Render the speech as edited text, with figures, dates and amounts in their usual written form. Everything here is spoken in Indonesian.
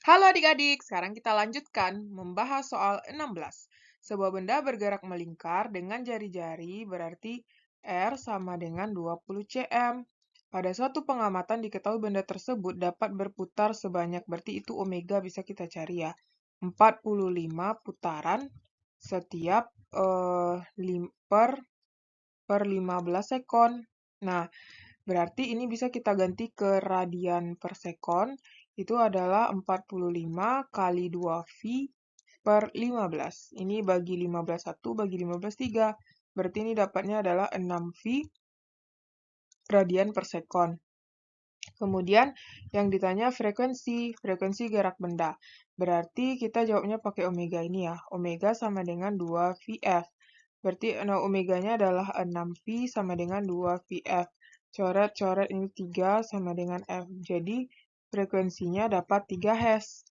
Halo adik-adik, sekarang kita lanjutkan membahas soal 16. Sebuah benda bergerak melingkar dengan jari-jari berarti R sama dengan 20 cm. Pada suatu pengamatan diketahui benda tersebut dapat berputar sebanyak, berarti itu omega bisa kita cari ya, 45 putaran setiap per 15 sekon. Nah, berarti ini bisa kita ganti ke radian per sekon, itu adalah 45 kali 2V per 15. Ini bagi 15 1, bagi 15 3. Berarti ini dapatnya adalah 6V radian per sekon. Kemudian yang ditanya frekuensi gerak benda. Berarti kita jawabnya pakai omega ini ya. Omega sama dengan 2VF. Berarti omeganya adalah 6V sama dengan 2VF. Coret-coret ini 3 sama dengan F. Jadi frekuensinya dapat 3 Hz.